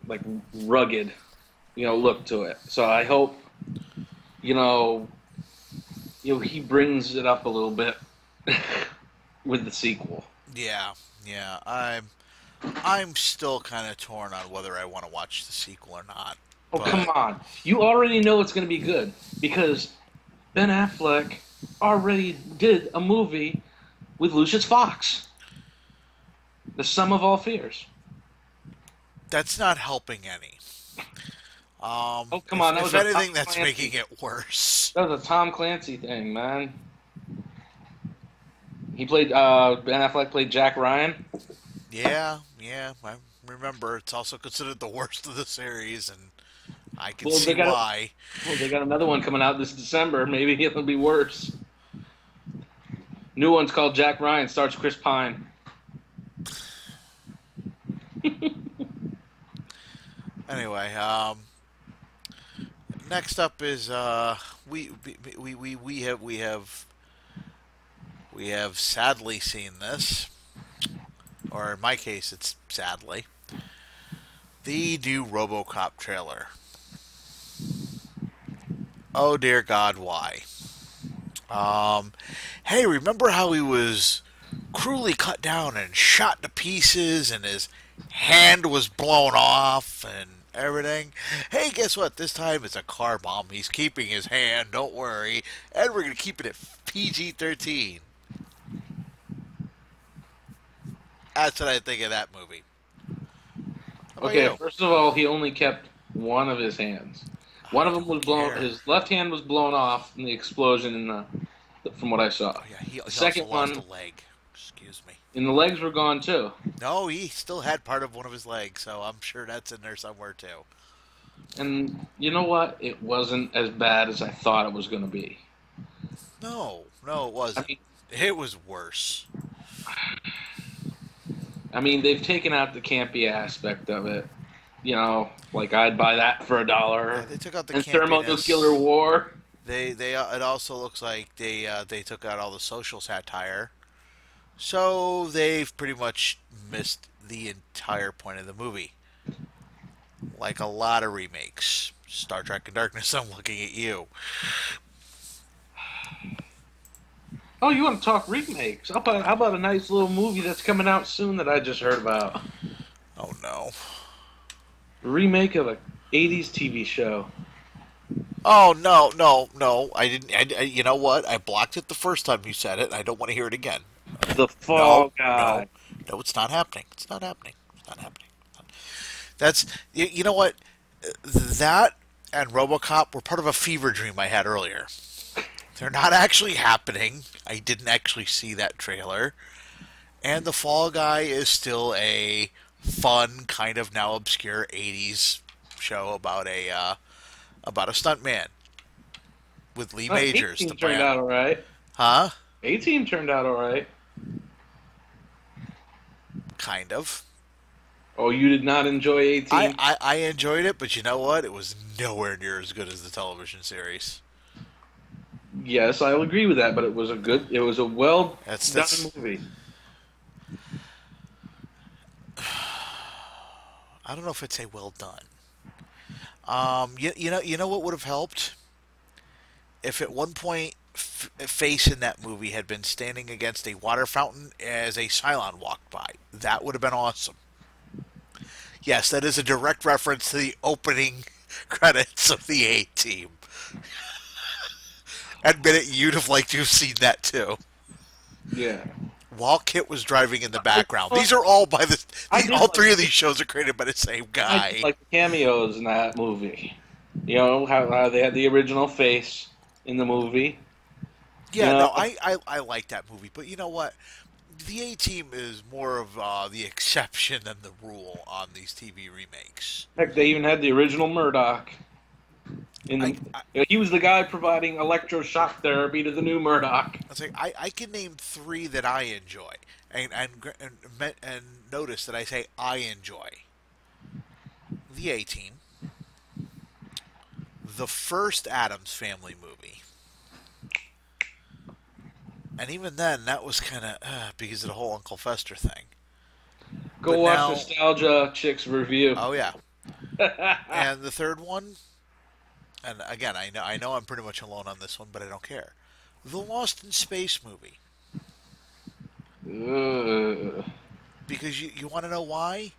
[SPEAKER 2] like rugged, look to it. So I hope, he brings it up a little bit with the sequel.
[SPEAKER 1] Yeah. I'm still kind of torn on whether I want to watch the sequel or not.
[SPEAKER 2] Oh,
[SPEAKER 1] But
[SPEAKER 2] come on. You already know it's going to be good because Ben Affleck already did a movie with Lucius Fox. The Sum of All Fears.
[SPEAKER 1] that's not helping any.
[SPEAKER 2] Oh, come on. That
[SPEAKER 1] If
[SPEAKER 2] was a
[SPEAKER 1] anything,
[SPEAKER 2] Tom
[SPEAKER 1] that's
[SPEAKER 2] Clancy.
[SPEAKER 1] making it worse.
[SPEAKER 2] That was a Tom Clancy thing, man. Ben Affleck played Jack Ryan.
[SPEAKER 1] Yeah. I remember. It's also considered the worst of the series, and I can
[SPEAKER 2] Well,
[SPEAKER 1] see why.
[SPEAKER 2] they got another one coming out this December. Maybe it'll be worse. New one's called Jack Ryan. Starts Chris Pine.
[SPEAKER 1] Anyway, next up is we have sadly seen this, or in my case, it's sadly the new RoboCop trailer. Oh dear God, why? Hey, remember how he was cruelly cut down and shot to pieces, and his hand was blown off and everything? Hey, guess what? This time it's a car bomb. He's keeping his hand. Don't worry, and we're gonna keep it at PG-13. That's what I think of that movie. How about
[SPEAKER 2] Okay,
[SPEAKER 1] you?
[SPEAKER 2] first of all, he only kept one of his hands. One
[SPEAKER 1] I
[SPEAKER 2] of them was
[SPEAKER 1] don't
[SPEAKER 2] blown.
[SPEAKER 1] care.
[SPEAKER 2] His left hand was blown off in the explosion from what I saw.
[SPEAKER 1] Oh yeah, he
[SPEAKER 2] The
[SPEAKER 1] also
[SPEAKER 2] second
[SPEAKER 1] lost
[SPEAKER 2] one,
[SPEAKER 1] a leg. Excuse me.
[SPEAKER 2] and the legs were gone too.
[SPEAKER 1] No, he still had part of one of his legs, so I'm sure that's in there somewhere too.
[SPEAKER 2] And you know what? It wasn't as bad as I thought it was going to be.
[SPEAKER 1] No, it
[SPEAKER 2] I
[SPEAKER 1] wasn't.
[SPEAKER 2] mean,
[SPEAKER 1] It was worse.
[SPEAKER 2] they've taken out the campy aspect of it. Like I'd buy that for
[SPEAKER 1] Yeah,
[SPEAKER 2] $1.
[SPEAKER 1] they took out the
[SPEAKER 2] And
[SPEAKER 1] campiness.
[SPEAKER 2] thermonuclear war.
[SPEAKER 1] They it also looks like they took out all the social satire. So they've pretty much missed the entire point of the movie. Like a lot of remakes. Star Trek in Darkness, I'm looking at you.
[SPEAKER 2] Oh, you want to talk remakes? How about a nice little movie that's coming out soon that I just heard about?
[SPEAKER 1] Oh no.
[SPEAKER 2] A remake of a '80s TV show.
[SPEAKER 1] Oh no! I didn't. You know what? I blocked it the first time you said it. And I don't want to hear it again.
[SPEAKER 2] The
[SPEAKER 1] No,
[SPEAKER 2] Fall Guy.
[SPEAKER 1] no. It's not happening. It's not happening. It's not happening. That's you know what? That and RoboCop were part of a fever dream I had earlier. They're not actually happening. I didn't actually see that trailer. And the Fall Guy is still a fun, kind of now obscure '80s show about a stuntman. with Lee Majors, the
[SPEAKER 2] 18 turned
[SPEAKER 1] brand.
[SPEAKER 2] out all right.
[SPEAKER 1] Huh?
[SPEAKER 2] 18 turned out all right.
[SPEAKER 1] Kind of.
[SPEAKER 2] Oh, you did not enjoy 18?
[SPEAKER 1] I enjoyed it, but you know what? It was nowhere near as good as the television series.
[SPEAKER 2] Yes, I'll agree with that, but it was a well done
[SPEAKER 1] That's
[SPEAKER 2] movie.
[SPEAKER 1] I don't know if I'd say well done. You know what would have helped if at one point Face in that movie had been standing against a water fountain as a Cylon walked by. That would have been awesome. Yes, that is a direct reference to the opening credits of the A Team. Admit it, you'd have liked to have seen that too.
[SPEAKER 2] Yeah.
[SPEAKER 1] While Kit was driving in the
[SPEAKER 2] I,
[SPEAKER 1] background. These are all by
[SPEAKER 2] I did
[SPEAKER 1] all
[SPEAKER 2] like
[SPEAKER 1] three of these shows are created by the same
[SPEAKER 2] I did
[SPEAKER 1] guy.
[SPEAKER 2] like the cameos in that movie. You know how they had the original face in the movie. You
[SPEAKER 1] Yeah, no,
[SPEAKER 2] know,
[SPEAKER 1] I like that movie, but you know what? The A Team is more of the exception than the rule on these TV remakes.
[SPEAKER 2] heck, they even had the original Murdoch in
[SPEAKER 1] I,
[SPEAKER 2] the.
[SPEAKER 1] I
[SPEAKER 2] He was the guy providing electroshock therapy to the new Murdoch.
[SPEAKER 1] I say I can name three that I enjoy, and notice that I say I enjoy the A Team, the first Adams Family movie, and even then that was kind of because of the whole Uncle Fester thing.
[SPEAKER 2] Go
[SPEAKER 1] But
[SPEAKER 2] watch
[SPEAKER 1] now,
[SPEAKER 2] Nostalgia Chicks review.
[SPEAKER 1] oh yeah, and the third one, and again I know I'm pretty much alone on this one, but I don't care. The Lost in Space movie,
[SPEAKER 2] Ugh.
[SPEAKER 1] because you want to know why?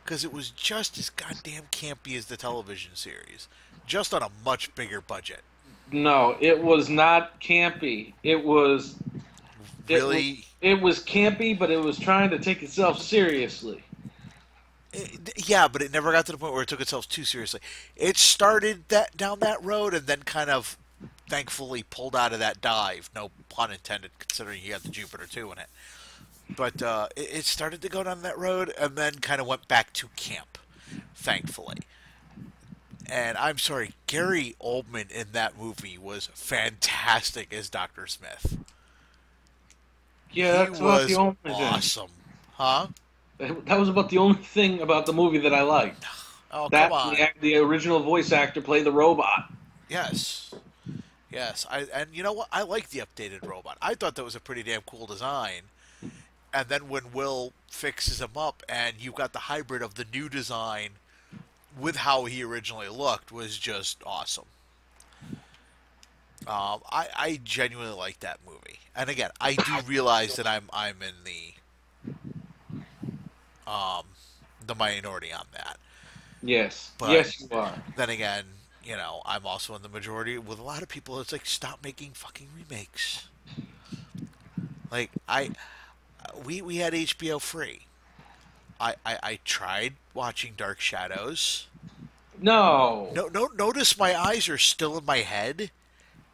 [SPEAKER 1] Because it was just as goddamn campy as the television series, just on a much bigger budget.
[SPEAKER 2] No, it was not campy.
[SPEAKER 1] Really,
[SPEAKER 2] It was campy, but it was trying to take itself seriously.
[SPEAKER 1] yeah, but it never got to the point where it took itself too seriously. It started that down that road and then kind of, thankfully, pulled out of that dive. No pun intended, considering you got the Jupiter 2 in it. But it started to go down that road and then kind of went back to camp, thankfully. And I'm sorry, Gary Oldman in that movie was fantastic as Dr. Smith.
[SPEAKER 2] Yeah,
[SPEAKER 1] He
[SPEAKER 2] that's about the
[SPEAKER 1] was
[SPEAKER 2] only thing.
[SPEAKER 1] awesome. Huh?
[SPEAKER 2] That was about the only thing about the movie that I liked.
[SPEAKER 1] Oh, come
[SPEAKER 2] That
[SPEAKER 1] on.
[SPEAKER 2] the original voice actor played the robot.
[SPEAKER 1] Yes. Yes. And you know what? I like the updated robot. I thought that was a pretty damn cool design. And then when Will fixes him up and you got the hybrid of the new design with how he originally looked was just awesome. I genuinely like that movie. And again, I do realize that I'm in the minority on that.
[SPEAKER 2] Yes,
[SPEAKER 1] But
[SPEAKER 2] yes, you are.
[SPEAKER 1] then again, I'm also in the majority with a lot of people. It's like, stop making fucking remakes. Like we had HBO free. I tried watching Dark Shadows.
[SPEAKER 2] No,
[SPEAKER 1] No, notice my eyes are still in my head.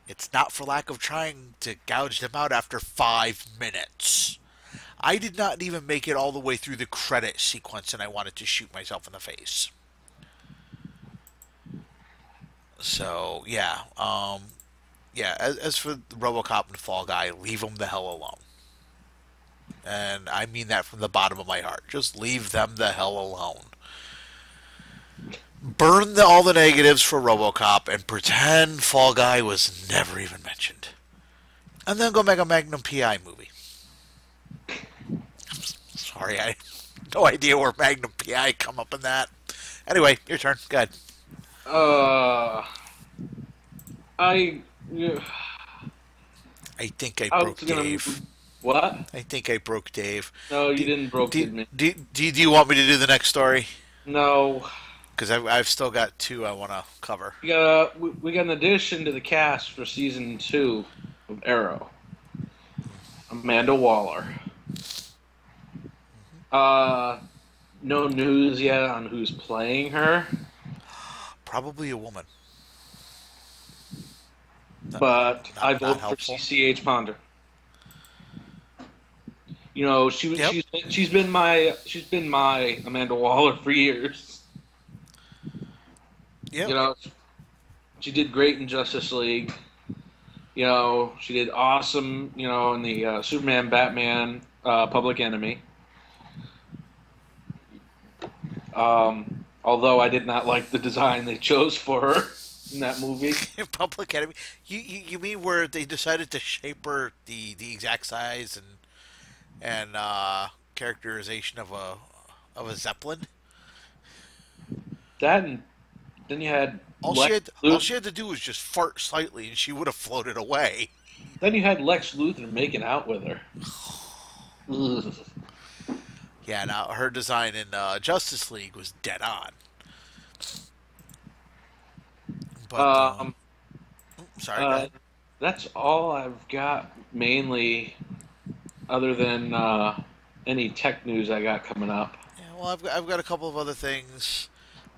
[SPEAKER 1] It's not for lack of trying to gouge them out after 5 minutes. I did not even make it all the way through the credit sequence, and I wanted to shoot myself in the face. So yeah, yeah. As for RoboCop and Fall Guy, leave them the hell alone. And I mean that from the bottom of my heart. Just leave them the hell alone. Burn all the negatives for RoboCop and pretend Fall Guy was never even mentioned. And then go make a Magnum PI movie. Sorry, I have no idea where Magnum PI come up in that. Anyway, your turn. Go ahead.
[SPEAKER 2] I.
[SPEAKER 1] I think I
[SPEAKER 2] I
[SPEAKER 1] broke
[SPEAKER 2] was gonna.
[SPEAKER 1] Dave.
[SPEAKER 2] What?
[SPEAKER 1] I think I broke Dave.
[SPEAKER 2] No, you didn't broke me.
[SPEAKER 1] Do you want me to do the next story?
[SPEAKER 2] No.
[SPEAKER 1] Because I've still got two I want to cover.
[SPEAKER 2] We got an addition to the cast for season 2 of Arrow. Amanda Waller. No news yet on who's playing her,
[SPEAKER 1] Probably a woman.
[SPEAKER 2] but I
[SPEAKER 1] Not
[SPEAKER 2] vote for
[SPEAKER 1] helpful.
[SPEAKER 2] CCH Ponder. You know,
[SPEAKER 1] Yep.
[SPEAKER 2] she's been my Amanda Waller for years.
[SPEAKER 1] Yep.
[SPEAKER 2] You know, she did great in Justice League. You know, she did awesome. You know, in the Superman, Batman, Public Enemy. Although I did not like the design they chose for her in that movie.
[SPEAKER 1] Public Enemy. You mean where they decided to shape her the exact size and characterization of a zeppelin?
[SPEAKER 2] That and then you had Lex
[SPEAKER 1] All
[SPEAKER 2] Luthor.
[SPEAKER 1] she had to do was just fart slightly, and she would have floated away.
[SPEAKER 2] Then you had Lex Luthor making out with her. Ugh.
[SPEAKER 1] Yeah, now her design in Justice League was dead on. But
[SPEAKER 2] Um,
[SPEAKER 1] sorry, go
[SPEAKER 2] uh,
[SPEAKER 1] ahead.
[SPEAKER 2] that's all I've got mainly, other than any tech news I got coming up.
[SPEAKER 1] Yeah, well, I've got a couple of other things,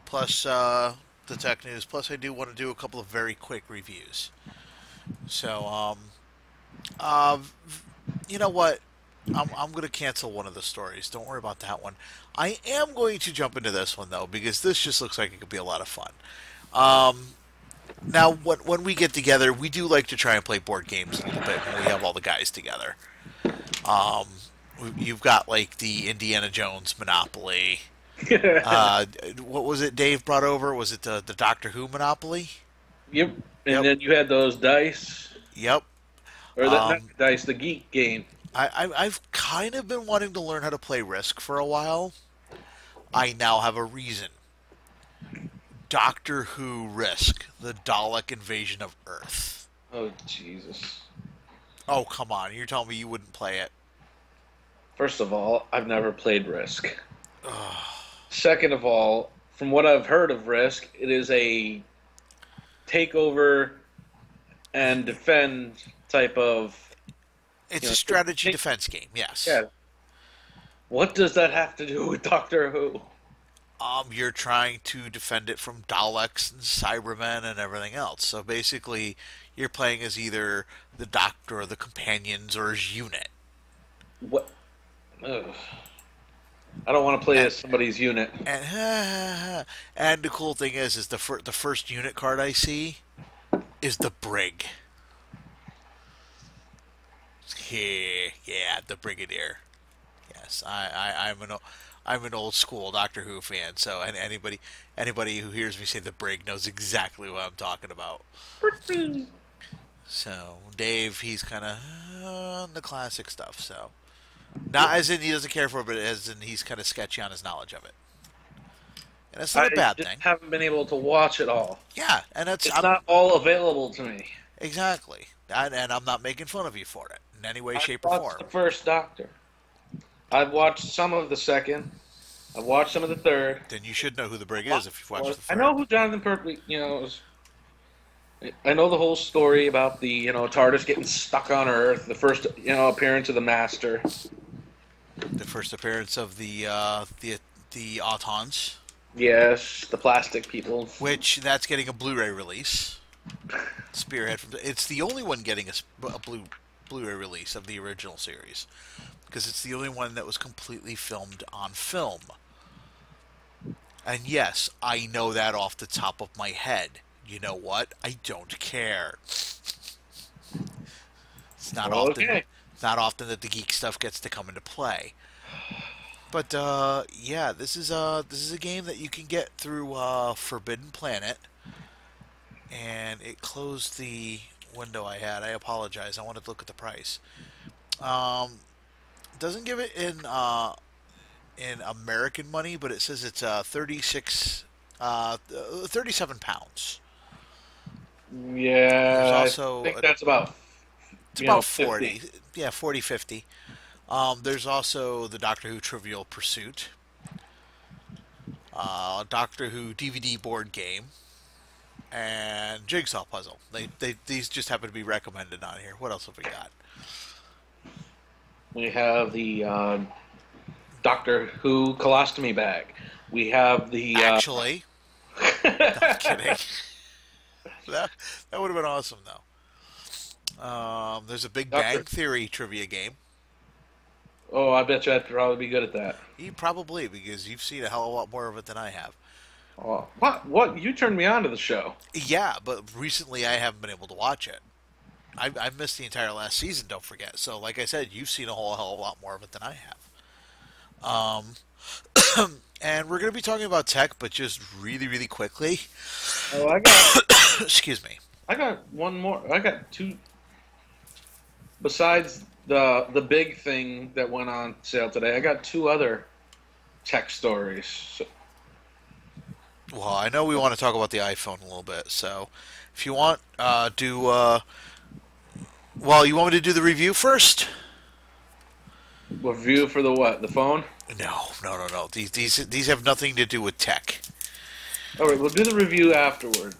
[SPEAKER 1] plus the tech news. Plus, I do want to do a couple of very quick reviews. So, uh, you know what? I'm going to cancel one of the stories. Don't worry about that one. I am going to jump into this one though because this just looks like it could be a lot of fun. Um, Now, when we get together, we do like to try and play board games a little bit when we have all the guys together. Um, you've got like the Indiana Jones Monopoly.
[SPEAKER 2] Yep.
[SPEAKER 1] What was it Dave brought over? Was it the Doctor Who Monopoly?
[SPEAKER 2] And
[SPEAKER 1] Yep,
[SPEAKER 2] then you had those dice,
[SPEAKER 1] yep.
[SPEAKER 2] or that not
[SPEAKER 1] Um,
[SPEAKER 2] dice, the geek game.
[SPEAKER 1] I've kind of been wanting to learn how to play Risk for a while. I now have a reason. Doctor Who Risk, the Dalek invasion of Earth.
[SPEAKER 2] Oh Jesus!
[SPEAKER 1] Oh, come on. You're telling me you wouldn't play it?
[SPEAKER 2] First of all, I've never played Risk. Second of all, from what I've heard of Risk, it is a takeover and defend type of,
[SPEAKER 1] It's
[SPEAKER 2] you
[SPEAKER 1] a
[SPEAKER 2] know,
[SPEAKER 1] strategy
[SPEAKER 2] take,
[SPEAKER 1] defense game, yes.
[SPEAKER 2] yeah. What does that have to do with Doctor Who?
[SPEAKER 1] You're trying to defend it from Daleks and Cybermen and everything else. So basically, you're playing as either the Doctor or the Companions or as Unit.
[SPEAKER 2] What? Ugh. I don't want to play
[SPEAKER 1] And
[SPEAKER 2] as somebody's unit.
[SPEAKER 1] and, and the cool thing is the first unit card I see is the Brig. Yeah, yeah, the Brigadier. Yes, I'm an old school Doctor Who fan. So and anybody who hears me say the Brig knows exactly what I'm talking about. So Dave, he's kind of on the classic stuff. So not as in he doesn't care for it, but as in he's kind of sketchy on his knowledge of it, and it's not
[SPEAKER 2] I
[SPEAKER 1] a bad
[SPEAKER 2] just
[SPEAKER 1] thing.
[SPEAKER 2] haven't been able to watch it all.
[SPEAKER 1] Yeah, and that's
[SPEAKER 2] It's
[SPEAKER 1] I'm
[SPEAKER 2] not all available to me.
[SPEAKER 1] exactly, and I'm not making fun of you for it in any way,
[SPEAKER 2] I've
[SPEAKER 1] shape, or
[SPEAKER 2] watched
[SPEAKER 1] form.
[SPEAKER 2] the first Doctor. I've watched some of the second. I've watched some of the third.
[SPEAKER 1] Then you should know who the Brig
[SPEAKER 2] Well,
[SPEAKER 1] is if you've watched the
[SPEAKER 2] I know
[SPEAKER 1] third.
[SPEAKER 2] who Jonathan Pertwee, is. I know the whole story about the, TARDIS getting stuck on Earth, the first, appearance of the Master.
[SPEAKER 1] The first appearance of the Autons,
[SPEAKER 2] Yes, the plastic people.
[SPEAKER 1] which that's getting a Blu-ray release. Spearhead from it's the only one getting a Blu-ray release of the original series because it's the only one that was completely filmed on film. And yes, I know that off the top of my head. You know what? I don't care. It's not often
[SPEAKER 2] Okay.
[SPEAKER 1] it's not often that the geek stuff gets to come into play. But yeah, this is a game that you can get through Forbidden Planet, and it closed the window I had. I apologize. I wanted to look at the price. Um, doesn't give it in American money, but it says it's 37 pounds. There's
[SPEAKER 2] Yeah, I
[SPEAKER 1] also
[SPEAKER 2] think that's about,
[SPEAKER 1] it's about
[SPEAKER 2] 50.
[SPEAKER 1] 40, yeah, 40 50. There's also the Doctor Who Trivial Pursuit, Doctor Who DVD board game, and Jigsaw Puzzle. These just happen to be recommended on here. What else have we got?
[SPEAKER 2] We have the Doctor Who colostomy bag. We have the
[SPEAKER 1] Actually, no, I'm kidding. That that would have been awesome though. There's a Big Bang
[SPEAKER 2] Doctor.
[SPEAKER 1] Theory trivia game.
[SPEAKER 2] Oh, I bet you I'd probably be good at that.
[SPEAKER 1] You probably because you've seen a hell of a lot more of it than I have.
[SPEAKER 2] Oh, what? What? You turned me on to the show.
[SPEAKER 1] Yeah, but recently I haven't been able to watch it. I missed the entire last season. Don't forget. So, like I said, you've seen a whole hell of a lot more of it than I have. And we're going to be talking about tech, but just really, really quickly.
[SPEAKER 2] Oh, I got
[SPEAKER 1] Excuse me.
[SPEAKER 2] I got one more. I got two besides the big thing that went on sale today. I got two other tech stories. So,
[SPEAKER 1] Well, I know we want to talk about the iPhone a little bit, so if you want, do well, you want me to do the review first?
[SPEAKER 2] review for the what? The phone?
[SPEAKER 1] No, no, no, no. These have nothing to do with tech.
[SPEAKER 2] All right, we'll do the review afterwards.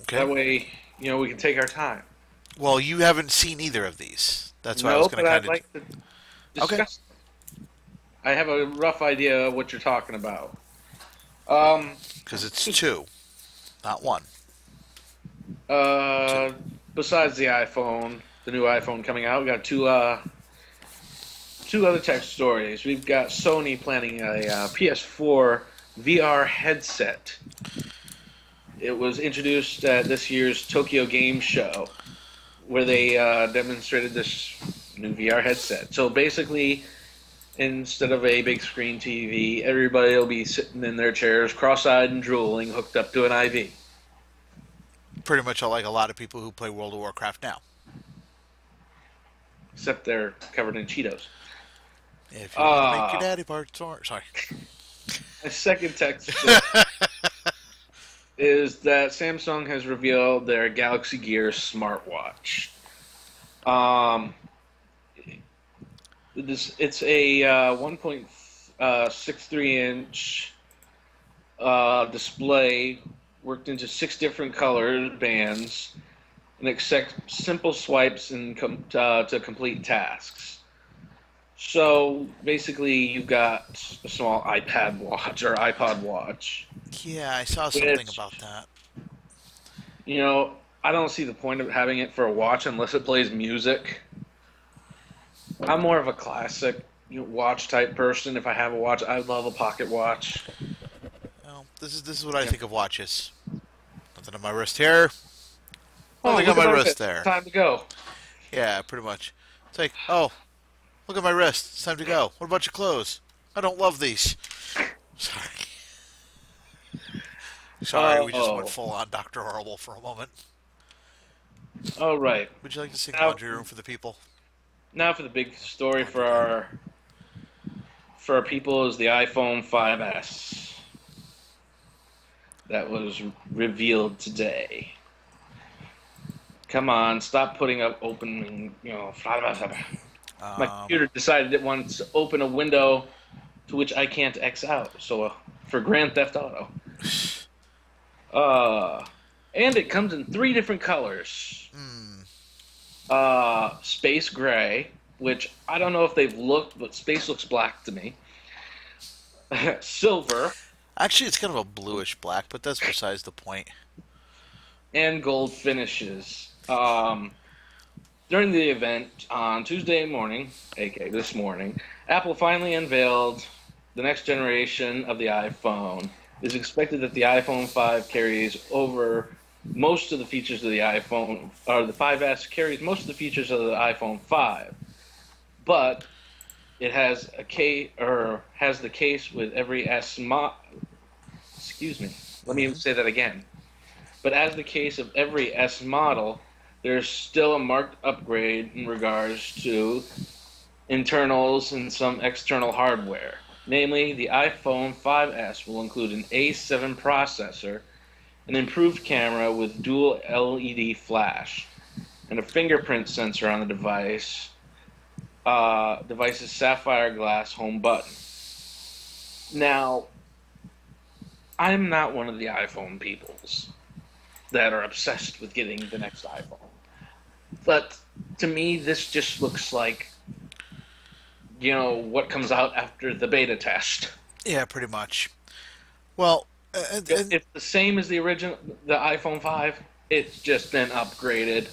[SPEAKER 1] Okay.
[SPEAKER 2] That way, we can take our time.
[SPEAKER 1] Well, you haven't seen either of these. That's why I
[SPEAKER 2] No,
[SPEAKER 1] was going
[SPEAKER 2] but
[SPEAKER 1] to
[SPEAKER 2] I'd
[SPEAKER 1] kind of.
[SPEAKER 2] like to
[SPEAKER 1] Okay.
[SPEAKER 2] discuss. I have a rough idea of what you're talking about. Um,
[SPEAKER 1] Because it's two, not one. Two.
[SPEAKER 2] uh, besides the iPhone, the new iPhone coming out, we got two other tech stories. We've got Sony planning a PS4 VR headset. It was introduced at this year's Tokyo Game Show, where they demonstrated this new VR headset. So basically, instead of a big screen TV, everybody will be sitting in their chairs, cross-eyed and drooling, hooked up to an IV.
[SPEAKER 1] Pretty much like a lot of people who play World of Warcraft now.
[SPEAKER 2] Except they're covered in Cheetos.
[SPEAKER 1] If you want to make your daddy parts orange. Sorry.
[SPEAKER 2] My second tech story is that Samsung has revealed their Galaxy Gear smartwatch. It's a 1.63 inch display worked into 6 different color bands and accepts simple swipes and to complete tasks. So basically, you've got a small iPad watch or iPod watch.
[SPEAKER 1] Yeah, I saw something about that.
[SPEAKER 2] I don't see the point of having it for a watch unless it plays music. I'm more of a classic watch type person. If I have a watch, I love a pocket watch.
[SPEAKER 1] Well, this is what I think of watches. Nothing on my wrist here.
[SPEAKER 2] Oh,
[SPEAKER 1] Nothing
[SPEAKER 2] look
[SPEAKER 1] on
[SPEAKER 2] at
[SPEAKER 1] my
[SPEAKER 2] my
[SPEAKER 1] wrist
[SPEAKER 2] wrist.
[SPEAKER 1] there.
[SPEAKER 2] Time to go.
[SPEAKER 1] Yeah, pretty much. It's like, oh, look at my wrist. It's time to go. What about your clothes? I don't love these. Sorry. Sorry, we just went
[SPEAKER 2] Oh,
[SPEAKER 1] full on Dr. Horrible for a moment.
[SPEAKER 2] all right.
[SPEAKER 1] Would you like to sing
[SPEAKER 2] Now,
[SPEAKER 1] Laundry Room for the people?
[SPEAKER 2] now for the big story for our people is the iPhone 5S that was revealed today. Come on, stop putting up open. My computer decided it wanted to open a window to which I can't X out. So for Grand Theft Auto. And it comes in 3 different colors. Space gray, which I don't know if they've looked, but space looks black to me. Silver
[SPEAKER 1] Actually, it's kind of a bluish black, but that's besides the point.
[SPEAKER 2] and gold finishes. During the event on Tuesday morning, aka this morning, Apple finally unveiled the next generation of the iPhone. It is expected that the iPhone 5 carries over most of the features of the iPhone, or the 5S carries most of the features of the iPhone 5, but it has has the case with every Excuse me. Let me say that again. But as the case of every S model, there's still a marked upgrade in regards to internals and some external hardware. Namely, the iPhone 5S will include an A7 processor, an improved camera with dual LED flash, and a fingerprint sensor on the device's sapphire glass home button. Now, I'm not one of the iPhone peoples that are obsessed with getting the next iPhone. But to me, this just looks like, what comes out after the beta test.
[SPEAKER 1] Yeah, pretty much. Well,
[SPEAKER 2] It's the same as the original, the iPhone 5. It's just been upgraded.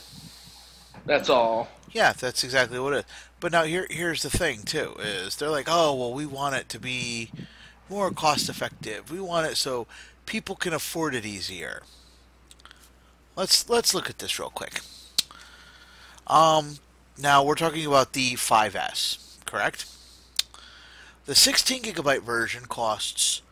[SPEAKER 2] That's all.
[SPEAKER 1] yeah, that's exactly what it is. But now here's the thing too: is they're like, oh well, we want it to be more cost effective. We want it so people can afford it easier. Let's look at this real quick. Now we're talking about the 5S, correct? The 16 gigabyte version costs